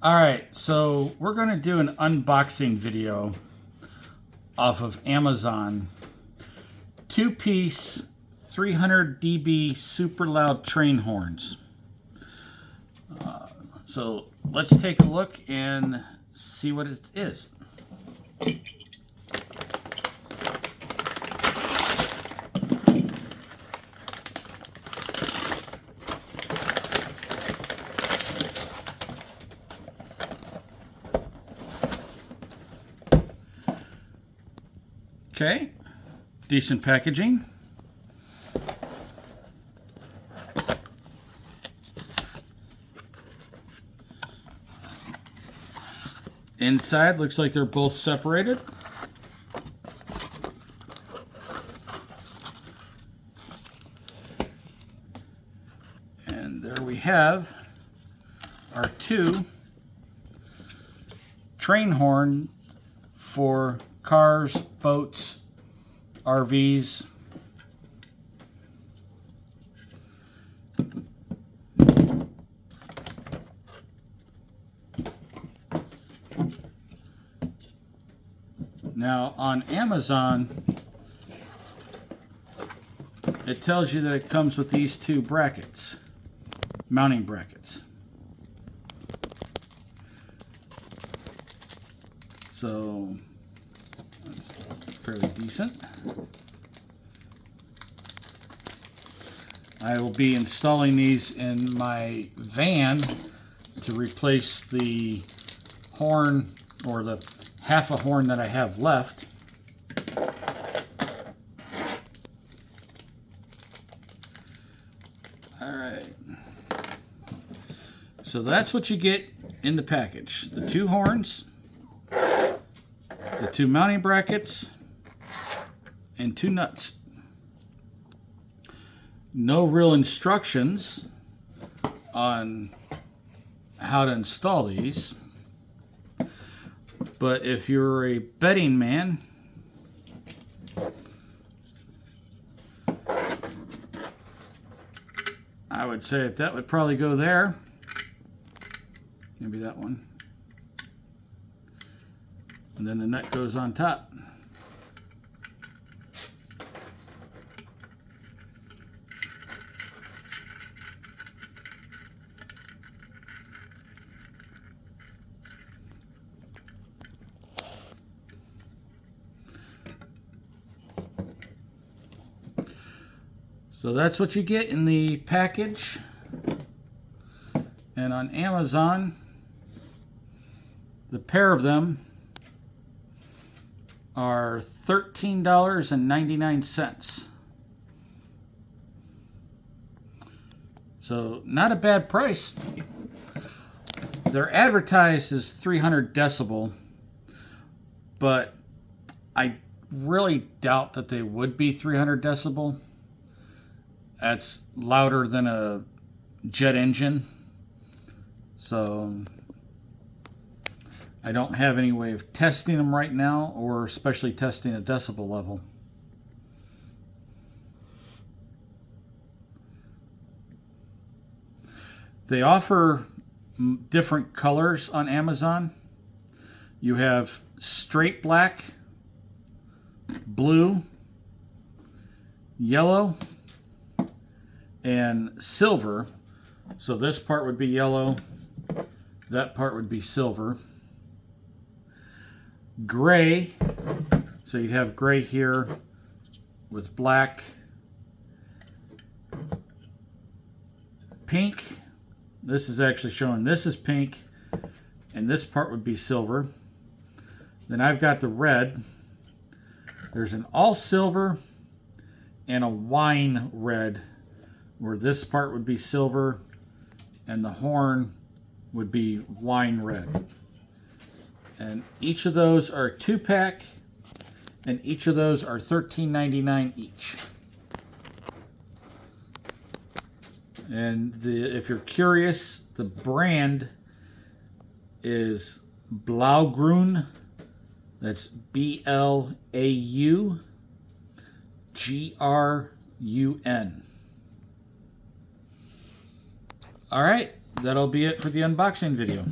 Alright, so we're going to do an unboxing video off of Amazon. Two-piece 300 dB super loud train horns. So let's take a look and see what it is. Okay, decent packaging. Inside looks like they're both separated. And there we have our two train horn for cars, boats, RVs. Now on Amazon, it tells you that it comes with these two brackets, mounting brackets. So that's fairly decent. I will be installing these in my van to replace the horn, or the half a horn that I have left. Alright. So that's what you get in the package. The two horns, the two mounting brackets, and two nuts. No real instructions on how to install these. But if you're a betting man, I would say that would probably go there. Maybe that one. And then the nut goes on top. So that's what you get in the package. And on Amazon, the pair of them are $13.99. So not a bad price. They're advertised as 300 decibel, but I really doubt that they would be 300 decibel. That's louder than a jet engine. So I don't have any way of testing them right now, or especially testing a decibel level. They offer different colors on Amazon. You have straight black, blue, yellow, and silver. So this part would be yellow, that part would be silver. Gray, so you'd have gray here with black. Pink, this is actually showing this is pink, and this part would be silver. Then I've got the red. There's an all silver and a wine red, where this part would be silver and the horn would be wine red. And each of those are a 2-pack, and each of those are $13.99 each. And if you're curious, the brand is Blaugrun. That's BLAUGRUN. All right, that'll be it for the unboxing video.